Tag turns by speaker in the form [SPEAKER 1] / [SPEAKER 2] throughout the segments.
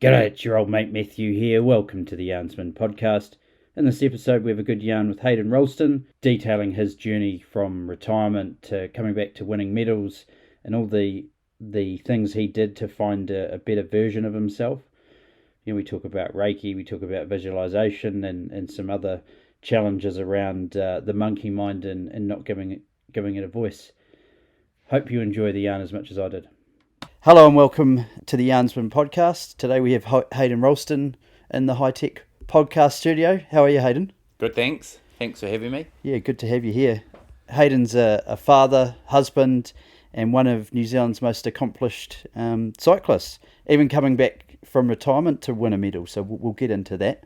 [SPEAKER 1] G'day, it's your old mate Matthew here. Welcome to the Yarnsman podcast. In this episode, we have a good yarn with Hayden Roulston, detailing his journey from retirement to coming back to winning medals and all the things he did to find a better version of himself. We talk about reiki, we talk about visualization, and some other challenges around the monkey mind and not giving it a voice. Hope you enjoy the yarn as much as I did. Hello and welcome to the Yarnsman podcast. Today we have Hayden Roulston in the high-tech podcast studio. How are you, Hayden?
[SPEAKER 2] Good, thanks. Thanks for having me.
[SPEAKER 1] Yeah, good to have you here. Hayden's a father, husband, and one of New Zealand's most accomplished cyclists, even coming back from retirement to win a medal, so we'll get into that.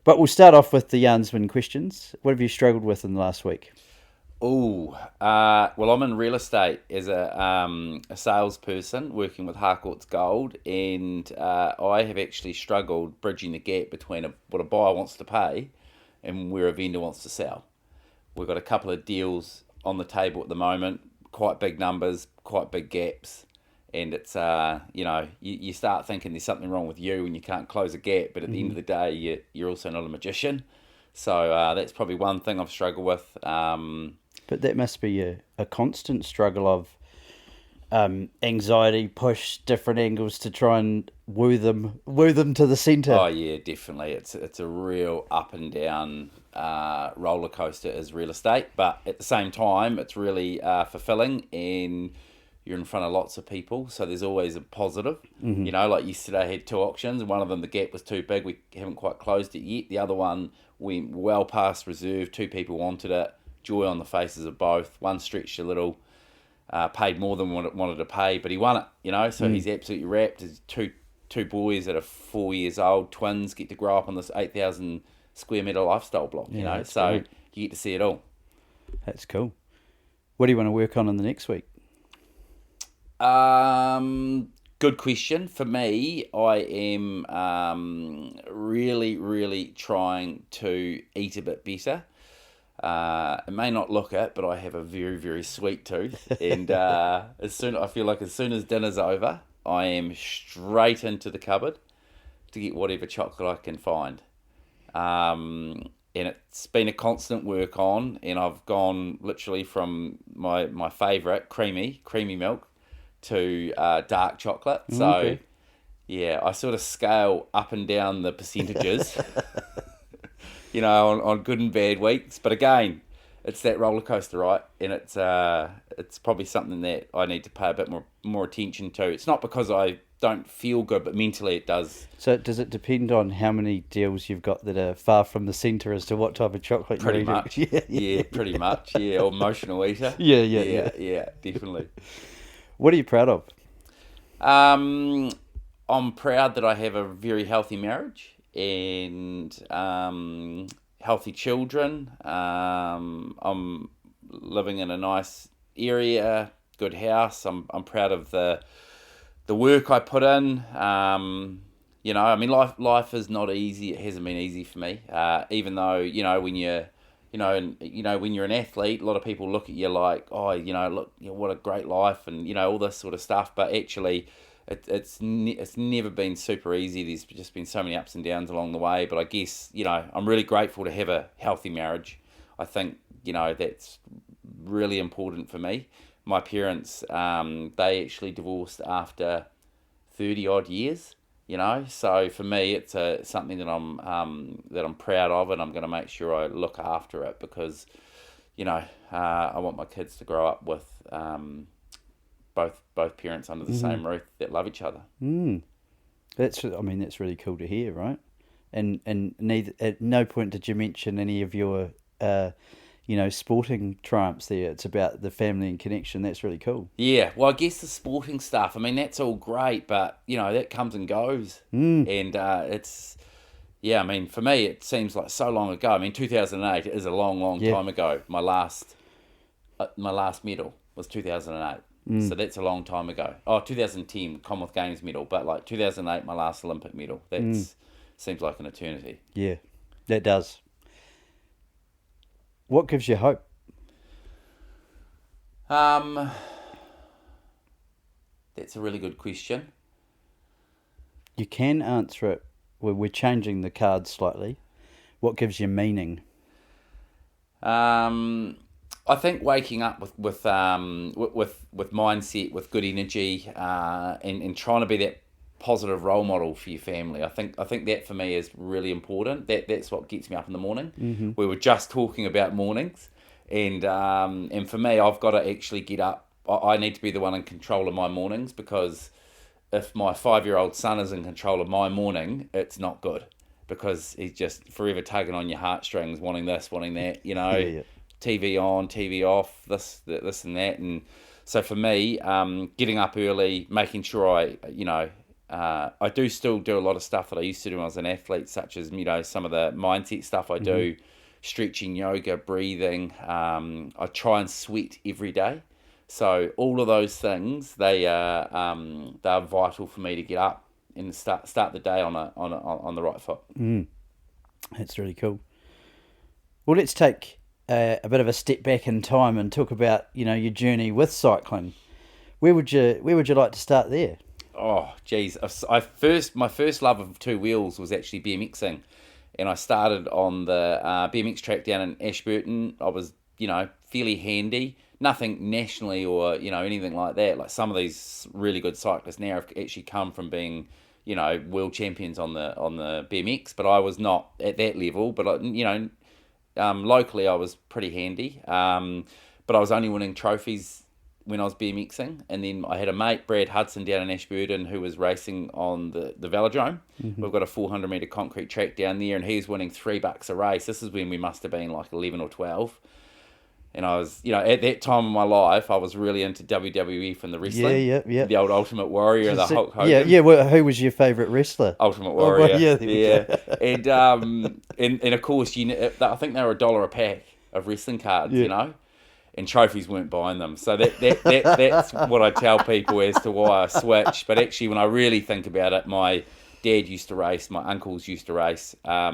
[SPEAKER 1] But we'll start off with the Yarnsman questions. What have you struggled with in the last week?
[SPEAKER 2] Well, I'm in real estate as a salesperson working with Harcourt's Gold, and I have actually struggled bridging the gap between what a buyer wants to pay and where a vendor wants to sell. We've got a couple of deals on the table at the moment, quite big numbers, quite big gaps, and it's you start thinking there's something wrong with you when you can't close a gap, but at the end of the day, you're also not a magician. So that's probably one thing I've struggled with.
[SPEAKER 1] But that must be a constant struggle of anxiety, push different angles to try and woo them to the centre.
[SPEAKER 2] Oh yeah, definitely. It's a real up and down roller coaster as real estate, but at the same time, it's really fulfilling, and you're in front of lots of people, so there's always a positive. Mm-hmm. Like yesterday, I had two auctions, and one of them the gap was too big. We haven't quite closed it yet. The other one went well past reserve. Two people wanted it. Joy on the faces of both. One stretched a little, paid more than what it wanted to pay, but he won it, so he's absolutely wrapped. His two boys that are 4 years old, twins, get to grow up on this 8,000 square metre lifestyle block, so great. You get to see it all.
[SPEAKER 1] That's cool. What do you want to work on in the next week?
[SPEAKER 2] Good question. For me, I am really, really trying to eat a bit better. It may not look it, but I have a very, very sweet tooth, and I feel like as soon as dinner's over, I am straight into the cupboard to get whatever chocolate I can find. And it's been a constant work on, and I've gone literally from my favourite creamy milk to dark chocolate. So okay. Yeah, I sort of scale up and down the percentages. On good and bad weeks. But again, it's that roller coaster, right? And it's probably something that I need to pay a bit more attention to. It's not because I don't feel good, but mentally it does.
[SPEAKER 1] So does it depend on how many deals you've got that are far from the centre as to what type of chocolate you're eating?
[SPEAKER 2] Pretty much. Yeah, pretty much. Yeah, or emotional eater. Yeah, definitely.
[SPEAKER 1] What are you proud of?
[SPEAKER 2] I'm proud that I have a very healthy marriage and healthy children. I'm living in a nice area, good house. I'm proud of the work I put in. Life is not easy. It hasn't been easy for me. Even though when you're when you're an athlete, a lot of people look at you like, oh, look, what a great life, and all this sort of stuff. But actually, it's never been super easy. There's just been so many ups and downs along the way. But I guess I'm really grateful to have a healthy marriage. I think that's really important for me. My parents, they actually divorced after 30 odd years. So for me, it's something that I'm proud of, and I'm going to make sure I look after it because, I want my kids to grow up with both parents under the same roof that love each other.
[SPEAKER 1] That's really cool to hear, right? And neither at no point did you mention any of your sporting triumphs there. It's about the family and connection. That's really cool.
[SPEAKER 2] Yeah, well, I guess the sporting stuff, that's all great, but, that comes and goes. And it's, for me, it seems like so long ago. 2008 is a long time ago. My last medal was 2008. So that's a long time ago. 2010 Commonwealth Games medal, but 2008, my last Olympic medal. That seems like an eternity.
[SPEAKER 1] Yeah, that does. What gives you hope?
[SPEAKER 2] That's a really good question.
[SPEAKER 1] You can answer it. We're changing the cards slightly. What gives you meaning?
[SPEAKER 2] I think waking up with mindset, with good energy, and trying to be that positive role model for your family. I think that for me is really important. That's what gets me up in the morning.
[SPEAKER 1] Mm-hmm.
[SPEAKER 2] We were just talking about mornings, and for me, I've got to actually get up. I need to be the one in control of my mornings, because if my 5-year-old son is in control of my morning, it's not good, because he's just forever tugging on your heartstrings, wanting this, wanting that,
[SPEAKER 1] Yeah.
[SPEAKER 2] TV on, TV off, this and that. And so for me, getting up early, making sure I do still do a lot of stuff that I used to do when I was an athlete, such as, some of the mindset stuff I do, stretching, yoga, breathing. I try and sweat every day. So all of those things, they're vital for me to get up and start the day on the right foot.
[SPEAKER 1] That's really cool. Well, let's take a bit of a step back in time and talk about your journey with cycling. Where would you like to start there?
[SPEAKER 2] Oh, geez. My first love of two wheels was actually BMXing. And I started on the BMX track down in Ashburton. I was, fairly handy. Nothing nationally or, anything like that. Like some of these really good cyclists now have actually come from being, world champions on the BMX. But I was not at that level. But, locally I was pretty handy. But I was only winning trophies when I was BMXing, and then I had a mate, Brad Hudson, down in Ashburton, who was racing on the velodrome. We've got a 400 metre concrete track down there, and he was winning $3 a race. This is when we must have been like 11 or 12. And I was, at that time of my life, I was really into WWF and the wrestling.
[SPEAKER 1] Yeah.
[SPEAKER 2] The old Ultimate Warrior, the Hulk Hogan.
[SPEAKER 1] Yeah. Well, who was your favourite wrestler?
[SPEAKER 2] Ultimate Warrior.
[SPEAKER 1] Yeah.
[SPEAKER 2] And of course, I think they were $1 a pack of wrestling cards, and trophies weren't buying them. So that's what I tell people as to why I switched. But actually, when I really think about it, my dad used to race, my uncles used to race. I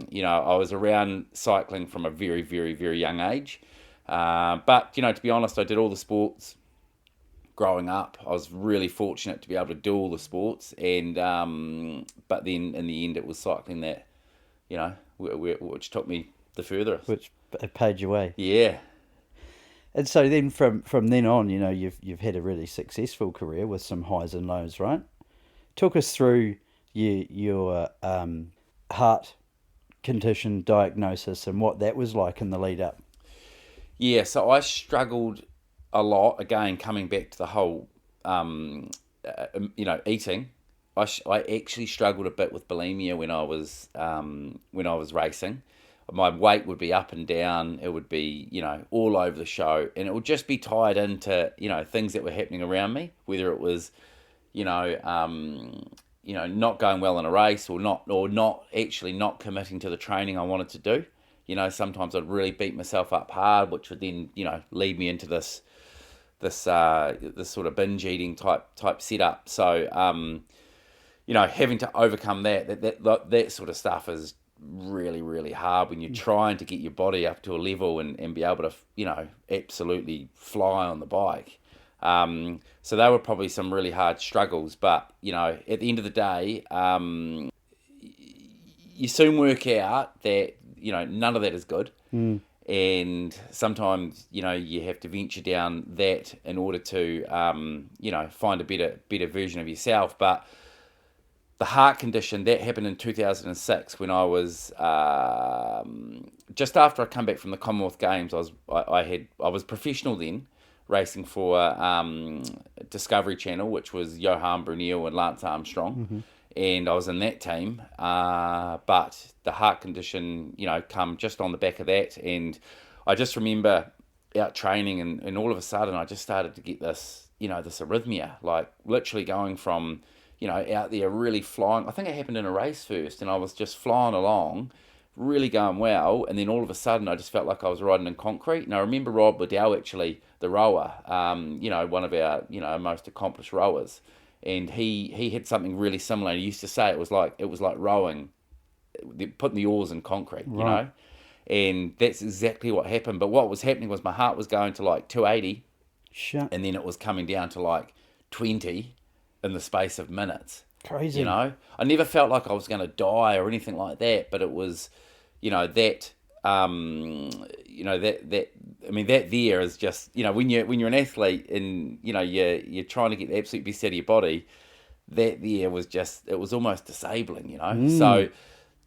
[SPEAKER 2] was around cycling from a very, very, very young age. But, to be honest, I did all the sports growing up. I was really fortunate to be able to do all the sports. And but then in the end, it was cycling that, which took me the furthest.
[SPEAKER 1] Which paid your way.
[SPEAKER 2] Yeah.
[SPEAKER 1] And so then from then on, you've had a really successful career with some highs and lows, right? Talk us through your heart condition diagnosis and what that was like in the lead up.
[SPEAKER 2] Yeah, so I struggled a lot, again, coming back to the whole, eating. I actually struggled a bit with bulimia when I was racing. My weight would be up and down. It would be, all over the show. And it would just be tied into, things that were happening around me, whether it was, not going well in a race or not committing to the training I wanted to do. Sometimes I'd really beat myself up hard, which would then, lead me into this sort of binge eating type setup. So, having to overcome that sort of stuff is really, really hard when you're trying to get your body up to a level and be able to, absolutely fly on the bike. So they were probably some really hard struggles, but, at the end of the day, you soon work out that, none of that is good. And sometimes, you have to venture down that in order to, find a better version of yourself. But the heart condition, that happened in 2006 when I was just after I come back from the Commonwealth Games. I was professional then, racing for Discovery Channel, which was Johan Brunel and Lance Armstrong, and I was in that team. But the heart condition, come just on the back of that, and I just remember out training, and all of a sudden I just started to get this, this arrhythmia, like literally going from, out there really flying. I think it happened in a race first, and I was just flying along, really going well, and then all of a sudden I just felt like I was riding in concrete. And I remember Rob Liddell, actually, the rower, one of our, most accomplished rowers, and he had something really similar. He used to say it was like rowing, putting the oars in concrete,
[SPEAKER 1] Right.
[SPEAKER 2] and that's exactly what happened. But what was happening was my heart was going to like 280,
[SPEAKER 1] Shut.
[SPEAKER 2] and then it was coming down to like 20 in the space of minutes.
[SPEAKER 1] Crazy.
[SPEAKER 2] You know, I never felt like I was going to die or anything like that, but it was, you know, that, I mean, that there is just, you know, when you're an athlete and, you know, you're trying to get the absolute best out of your body, that there was just, it was almost disabling, you know. So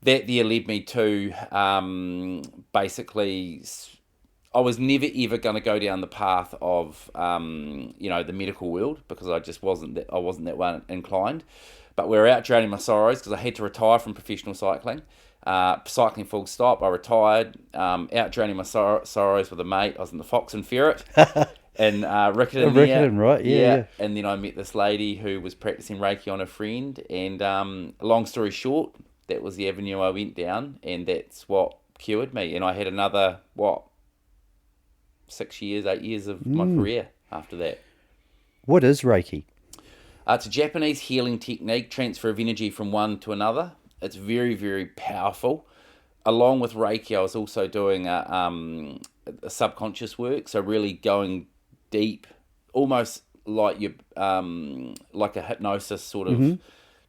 [SPEAKER 2] that there led me to basically, I was never ever going to go down the path of, you know, the medical world, because I just wasn't that one inclined. But we were out drowning my sorrows because I had to retire from professional cycling. Cycling full stop. I retired, out drowning my sorrows with a mate. I was in the Fox and Ferret in Riccarton.
[SPEAKER 1] Riccarton, right? Yeah.
[SPEAKER 2] And then I met this lady who was practicing Reiki on a friend. And long story short, that was the avenue I went down, and that's what cured me. And I had another, 8 years of my career after that.
[SPEAKER 1] What is Reiki?
[SPEAKER 2] It's a Japanese healing technique, transfer of energy from one to another. It's very, very powerful. Along with Reiki, I was also doing a subconscious work, so really going deep, almost like like a hypnosis sort of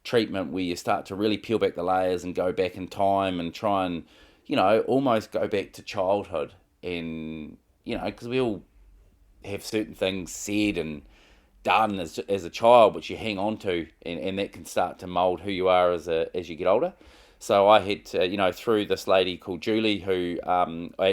[SPEAKER 2] treatment, where you start to really peel back the layers and go back in time and try and, you know, almost go back to childhood. And, you know, because we all have certain things said and done as a child, which you hang on to, and that can start to mould who you are as you get older. So I had to, you know, through this lady called Julie, who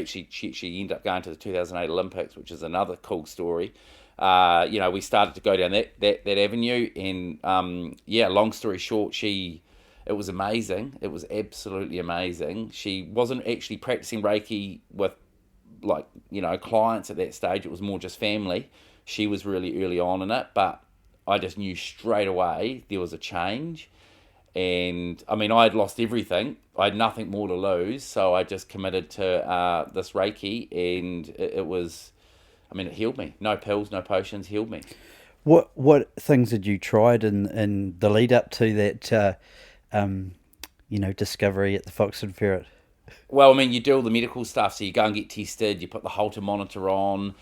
[SPEAKER 2] she ended up going to the 2008 Olympics, which is another cool story. You know, we started to go down that avenue, and long story short, it was amazing. It was absolutely amazing. She wasn't actually practicing Reiki with, like, you know, clients at that stage. It was more just family. She was really early on in it, but I just knew straight away there was a change. And I mean, I had lost everything. I had nothing more to lose. So I just committed to this Reiki, and it was, I mean, it healed me. No pills, no potions, healed me.
[SPEAKER 1] What things had you tried in the lead up to that, you know, discovery at the Fox and Ferret?
[SPEAKER 2] Well, I mean, you do all the medical stuff. So you go and get tested. You put the Holter monitor on.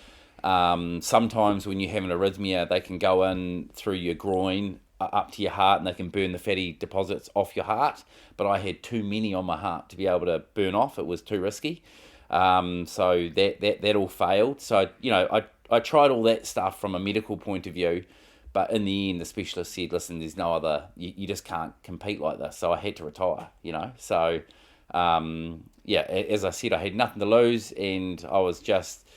[SPEAKER 2] Sometimes when you have an arrhythmia, they can go in through your groin up to your heart, and they can burn the fatty deposits off your heart. But I had too many on my heart to be able to burn off. It was too risky. So that all failed. So, you know, I tried all that stuff from a medical point of view, but in the end, the specialist said, listen, there's no other, you just can't compete like this. So I had to retire, you know. So, as I said, I had nothing to lose, and I was just,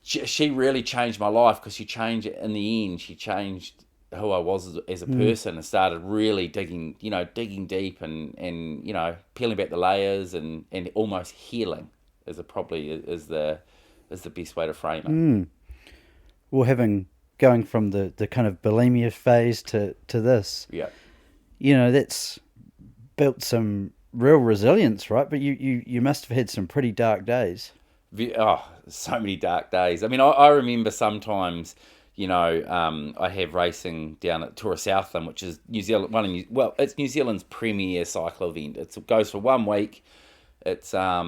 [SPEAKER 2] she really changed my life, because she changed it in the end. She changed who I was as a person, and started really digging deep and you know, peeling back the layers and almost healing is the best way to frame it.
[SPEAKER 1] Well, going from the kind of bulimia phase to this,
[SPEAKER 2] Yeah,
[SPEAKER 1] you know, that's built some real resilience, right? But you must have had some pretty dark days.
[SPEAKER 2] So many dark days. I mean, I remember sometimes, you know, I have racing down at Tour of Southland, which is New Zealand. It's New Zealand's premier cycle event. It goes for 1 week. It's our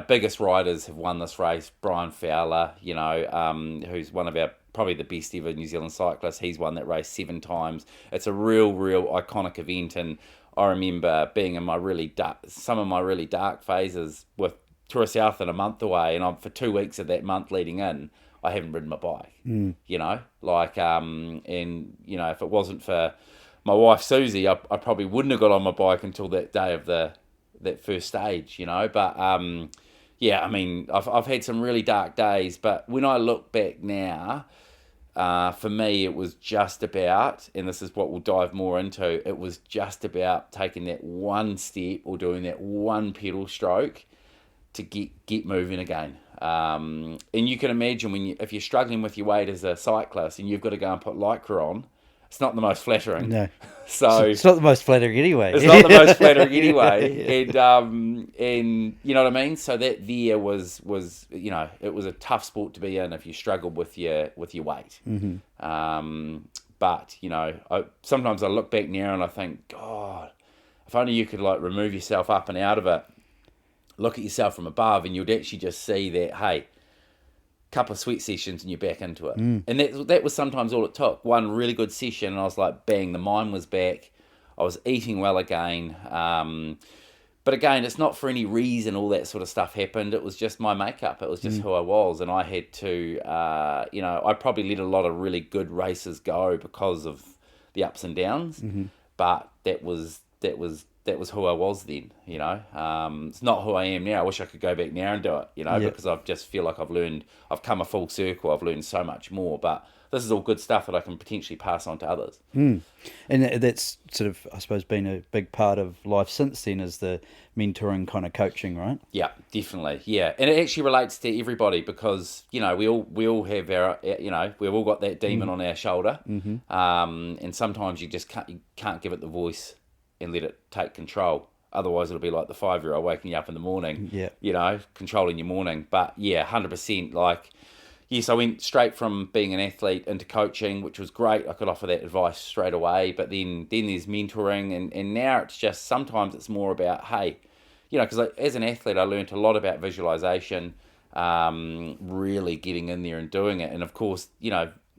[SPEAKER 2] biggest riders have won this race. Brian Fowler, you know, who's one of our probably the best ever New Zealand cyclists. He's won that race 7 times. It's a real iconic event, and I remember being in some of my really dark phases with Tour of Southland a month away, and for 2 weeks of that month leading in, I haven't ridden my bike. You know, like, and you know, if it wasn't for my wife Susie, I probably wouldn't have got on my bike until that day of that first stage. You know, but I mean, I've had some really dark days, but when I look back now, for me, it was just about, and this is what we'll dive more into, it was just about taking that one step or doing that one pedal stroke to get moving again. And you can imagine if you're struggling with your weight as a cyclist and you've got to go and put Lycra on, it's not the most flattering.
[SPEAKER 1] No.
[SPEAKER 2] So
[SPEAKER 1] it's not the most flattering anyway.
[SPEAKER 2] It's not the most flattering anyway. And you know what I mean? So that there was, you know, it was a tough sport to be in if you struggled with your weight. But, you know, sometimes I look back now and I think, God, if only you could, like, remove yourself up and out of it, look at yourself from above, and you'd actually just see that, hey, couple of sweat sessions and you're back into it. And that was sometimes all it took. One really good session and I was like, bang, the mind was back. I was eating well again. But again, it's not for any reason all that sort of stuff happened. It was just my makeup. It was just who I was. And I had to, I probably let a lot of really good races go because of the ups and downs. But that was who I was then, It's not who I am now. I wish I could go back now and do it, because I just feel like I've come a full circle. I've learned so much more. But this is all good stuff that I can potentially pass on to others.
[SPEAKER 1] And that's sort of, I suppose, been a big part of life since then, is the mentoring kind of coaching, right?
[SPEAKER 2] Yeah, definitely. Yeah, and it actually relates to everybody because we all have our we've all got that demon on our shoulder, and sometimes you can't give it the voice and let it take control. Otherwise, it'll be like the 5-year-old waking you up in the morning, controlling your morning. But yeah, 100%. Like, yes, I went straight from being an athlete into coaching, which was great. I could offer that advice straight away. But then there's mentoring, and now it's just, sometimes it's more about, hey, because as an athlete, I learned a lot about visualization, really getting in there and doing it. And of course,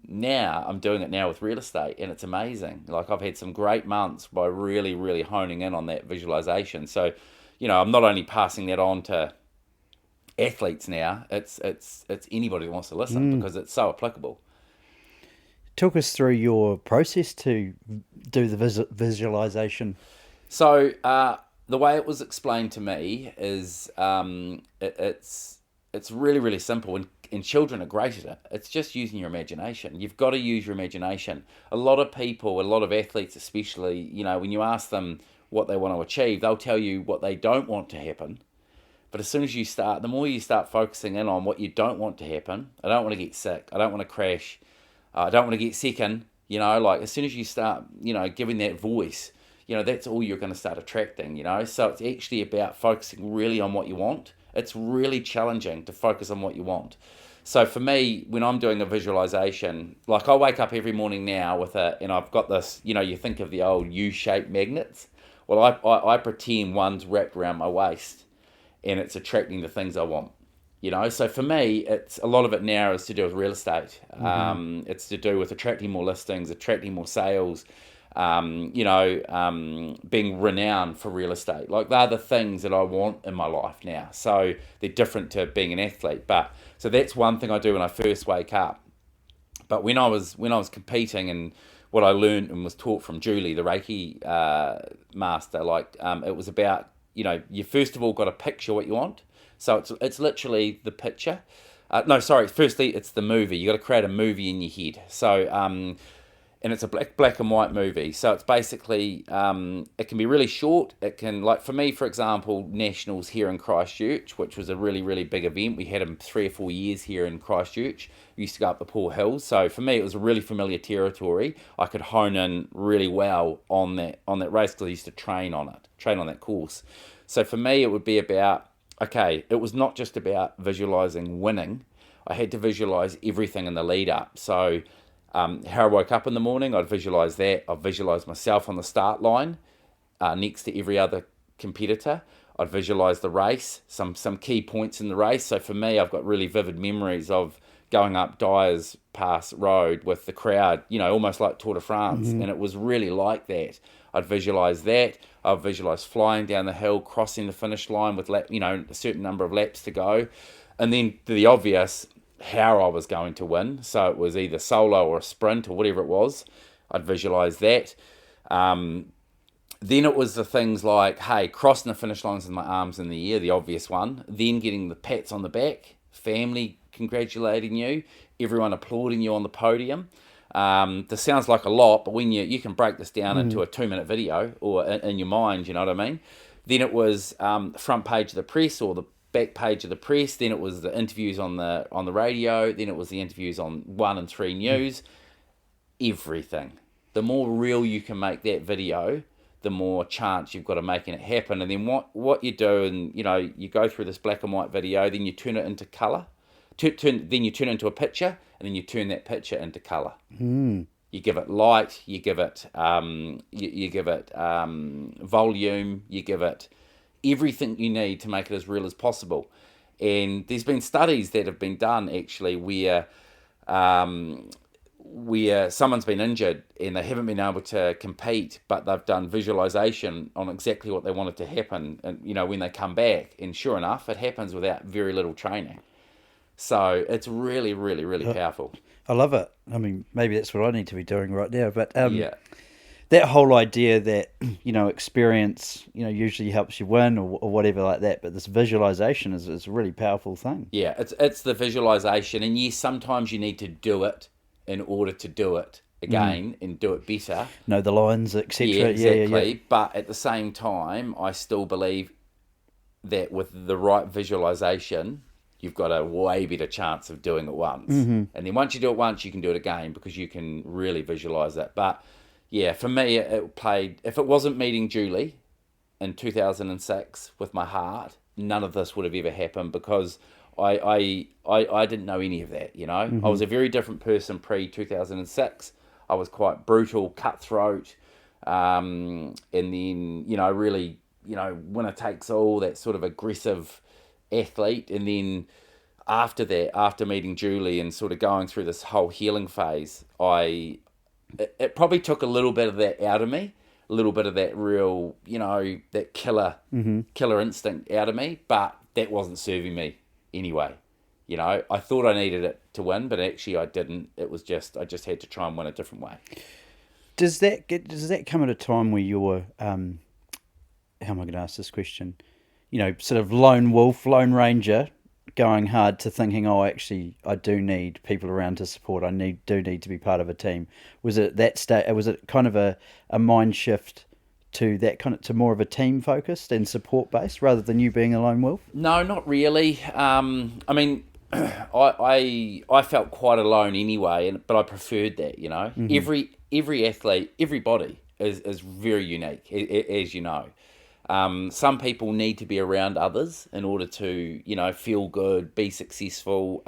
[SPEAKER 2] now I'm doing it now with real estate, and it's amazing. Like, I've had some great months by really, really honing in on that visualization. So, I'm not only passing that on to athletes now, it's anybody that wants to listen because it's so applicable.
[SPEAKER 1] Talk us through your process to do the visualization.
[SPEAKER 2] So the way it was explained to me is it's really, really simple, and children are great at it. It's just using your imagination. You've got to use your imagination. A lot of people, a lot of athletes especially, when you ask them what they want to achieve, they'll tell you what they don't want to happen. But as soon as the more you start focusing in on what you don't want to happen, I don't want to get sick, I don't want to crash, I don't want to get second, like as soon as you start, giving that voice, that's all you're going to start attracting, So it's actually about focusing really on what you want. It's really challenging to focus on what you want. So for me, when I'm doing a visualization, like I wake up every morning now and I've got this, you think of the old U-shaped magnets. Well, I pretend one's wrapped around my waist, and it's attracting the things I want, So for me, it's a lot of it now is to do with real estate. It's to do with attracting more listings, attracting more sales, being renowned for real estate. Like, they're the things that I want in my life now. So they're different to being an athlete. But so that's one thing I do when I first wake up. But when I was competing, and what I learned and was taught from Julie, the reiki master, it was about, you first of all got to picture what you want. So it's literally the picture. Firstly, it's the movie. You got to create a movie in your head. So, and it's a black and white movie. So it's basically, it can be really short. It can, like for me, for example, Nationals here in Christchurch, which was a really, really big event. We had them 3 or 4 years here in Christchurch. We used to go up the Poor Hills. So for me, it was a really familiar territory. I could hone in really well on that race because I used to train on that course. So for me, it would be about, it was not just about visualizing winning. I had to visualize everything in the lead up. So how I woke up in the morning, I'd visualize that. I'd visualize myself on the start line next to every other competitor. I'd visualize the race, some key points in the race. So for me, I've got really vivid memories of going up Dyer's Pass Road with the crowd, almost like Tour de France. And it was really like that. I'd visualize that. I'd visualize flying down the hill, crossing the finish line with a certain number of laps to go. And then the obvious, how I was going to win. So it was either solo or a sprint or whatever it was. I'd visualize that. Then it was the things like, hey, crossing the finish lines with my arms in the air, the obvious one. Then getting the pats on the back, family congratulating you, everyone applauding you on the podium. This sounds like a lot, but when you can break this down into a 2-minute video or in your mind, you know what I mean? Then it was front page of the press or the back page of the press. Then it was the interviews on the radio. Then it was the interviews on 1 and 3 News. Everything. The more real you can make that video, the more chance you've got of making it happen. And then what you do, and you go through this black and white video, then you turn it into colour. Then you turn it into a picture, and then you turn that picture into colour. You give it light, you give it volume, you give it everything you need to make it as real as possible. And there's been studies that have been done actually where someone's been injured and they haven't been able to compete, but they've done visualization on exactly what they wanted to happen, and when they come back, and sure enough, it happens without very little training. So it's really, really, really powerful.
[SPEAKER 1] I love it. I mean, maybe that's what I need to be doing right now. But
[SPEAKER 2] Yeah.
[SPEAKER 1] that whole idea that, experience, usually helps you win or whatever like that. But this visualization is a really powerful thing.
[SPEAKER 2] Yeah, it's the visualization. And yes, sometimes you need to do it in order to do it again and do it better.
[SPEAKER 1] Know the lines, etc.
[SPEAKER 2] Yeah, exactly.
[SPEAKER 1] Yeah.
[SPEAKER 2] But at the same time, I still believe that with the right visualization, you've got a way better chance of doing it once. And then once you do it once, you can do it again because you can really visualize it. But yeah, for me, it played, if it wasn't meeting Julie in 2006 with my heart, none of this would have ever happened because I didn't know any of that, I was a very different person pre-2006. I was quite brutal, cutthroat, and then, really, winner takes all, that sort of aggressive athlete. And then after that, after meeting Julie and sort of going through this whole healing phase, it probably took a little bit of that out of me, a little bit of that real, that killer instinct out of me, but that wasn't serving me anyway. I thought I needed it to win, but actually I didn't. It was just, I just had to try and win a different way.
[SPEAKER 1] Does that come at a time where you're, how am I going to ask this question? Sort of lone wolf, lone ranger, going hard to thinking, actually, I do need people around to support. I do need to be part of a team. Was it that state? Was it kind of a mind shift to that to more of a team focused and support based rather than you being a lone wolf?
[SPEAKER 2] No, not really. I mean, I felt quite alone anyway, but I preferred that. Every athlete, everybody is very unique, as you know. Some people need to be around others in order to, feel good, be successful,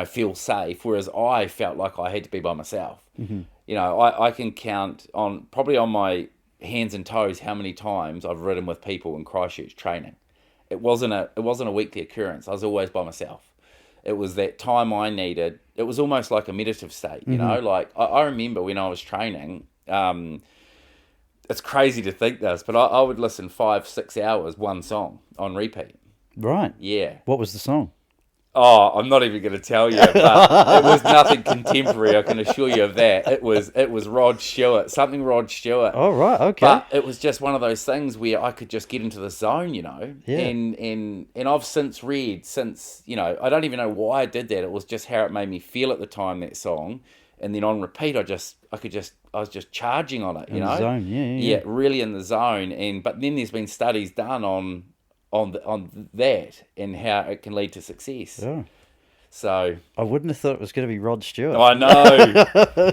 [SPEAKER 2] feel safe. Whereas I felt like I had to be by myself. I can count on my hands and toes how many times I've ridden with people in Christchurch training. It wasn't a weekly occurrence. I was always by myself. It was that time I needed. It was almost like a meditative state, Like I remember when I was training. It's crazy to think this, but I would listen 5-6 hours, one song on repeat.
[SPEAKER 1] Right.
[SPEAKER 2] Yeah.
[SPEAKER 1] What was the song?
[SPEAKER 2] Oh, I'm not even going to tell you, but it was nothing contemporary. I can assure you of that. It was Rod Stewart, something Rod Stewart.
[SPEAKER 1] Oh, right, okay.
[SPEAKER 2] But it was just one of those things where I could just get into the zone,
[SPEAKER 1] Yeah.
[SPEAKER 2] And I've since read, I don't even know why I did that. It was just how it made me feel at the time, that song. And then on repeat, I was just charging on it,
[SPEAKER 1] In the zone, yeah.
[SPEAKER 2] Yeah, really in the zone. But then there's been studies done on that and how it can lead to success.
[SPEAKER 1] Yeah.
[SPEAKER 2] So
[SPEAKER 1] I wouldn't have thought it was going to be Rod Stewart.
[SPEAKER 2] I know.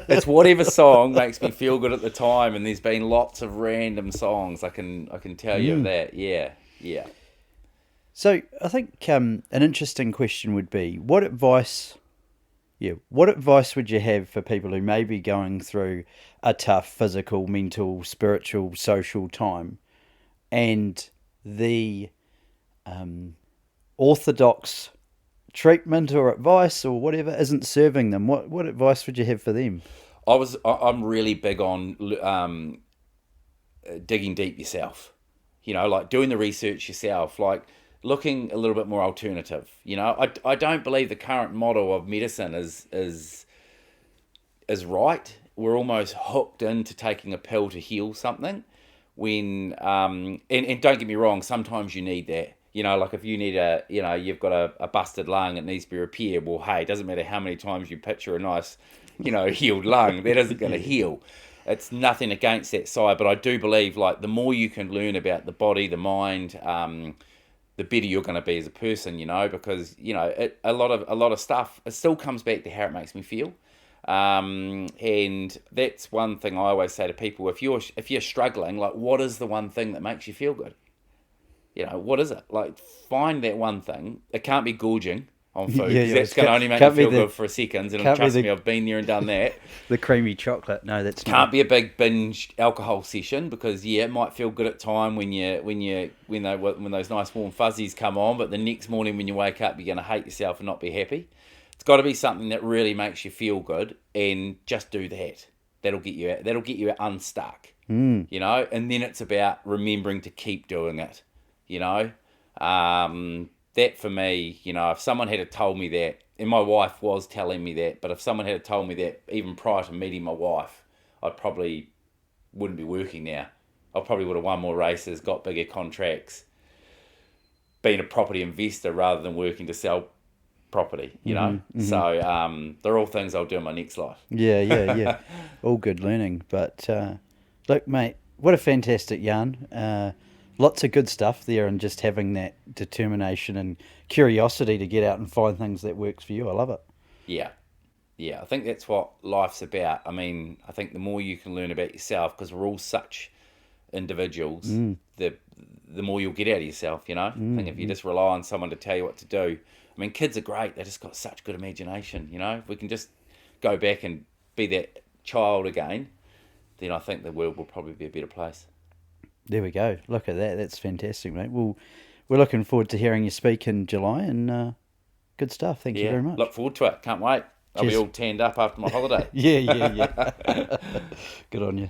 [SPEAKER 2] It's whatever song makes me feel good at the time, and there's been lots of random songs. I can tell you of that. Yeah.
[SPEAKER 1] So I think an interesting question would be, what advice would you have for people who may be going through a tough physical, mental, spiritual, social time, and the orthodox treatment or advice or whatever isn't serving them? What advice would you have for them?
[SPEAKER 2] I'm really big on digging deep yourself. Like doing the research yourself, like looking a little bit more alternative. I don't believe the current model of medicine is right. We're almost hooked into taking a pill to heal something. When and don't get me wrong, sometimes you need that. Like if you need you've got a busted lung, it needs to be repaired. Well, hey, it doesn't matter how many times you picture a nice, healed lung, that isn't going to heal. It's nothing against that side, but I do believe like the more you can learn about the body, the mind, the better you're going to be as a person. Because a lot of stuff, it still comes back to how it makes me feel. And that's one thing I always say to people: if you're struggling, like, what is the one thing that makes you feel good? What is it? Like, find that one thing. It can't be gorging on food.
[SPEAKER 1] Yeah,
[SPEAKER 2] 'Cause
[SPEAKER 1] yeah,
[SPEAKER 2] that's
[SPEAKER 1] it
[SPEAKER 2] going to
[SPEAKER 1] can't-
[SPEAKER 2] only make me
[SPEAKER 1] can't be
[SPEAKER 2] feel
[SPEAKER 1] the-
[SPEAKER 2] good for a second. And
[SPEAKER 1] can't be
[SPEAKER 2] trust
[SPEAKER 1] the-
[SPEAKER 2] me, I've been there and done that.
[SPEAKER 1] The creamy chocolate. No, that's
[SPEAKER 2] Can't
[SPEAKER 1] not.
[SPEAKER 2] be a big binge alcohol session because it might feel good at time when those nice warm fuzzies come on, but the next morning when you wake up, you're going to hate yourself and not be happy. It's got to be something that really makes you feel good, and just do that. That'll get you unstuck. You know, and then it's about remembering to keep doing it. You know, that for me, you know, if someone had told me that, and my wife was telling me that, but if someone had told me that even prior to meeting my wife, I probably wouldn't be working now. I probably would have won more races, got bigger contracts, been a property investor rather than working to sell property, you know? So they're all things I'll do in my next life.
[SPEAKER 1] Yeah. All good learning. But look, mate, what a fantastic yarn. Lots of good stuff there, and just having that determination and curiosity to get out and find things that works for you. I love it.
[SPEAKER 2] Yeah. I think that's what life's about. I mean, I think the more you can learn about yourself, because we're all such individuals, the more you'll get out of yourself, you know? I think if you just rely on someone to tell you what to do. I mean, kids are great. They just got such good imagination, you know? If we can just go back and be that child again, then I think the world will probably be a better place.
[SPEAKER 1] There we go. Look at that. That's fantastic, mate. Well, we're looking forward to hearing you speak in July, and good stuff. Thank you very much.
[SPEAKER 2] Look forward to it. Can't wait. I'll be
[SPEAKER 1] Cheers.
[SPEAKER 2] all tanned up after my holiday.
[SPEAKER 1] Yeah. Good on you.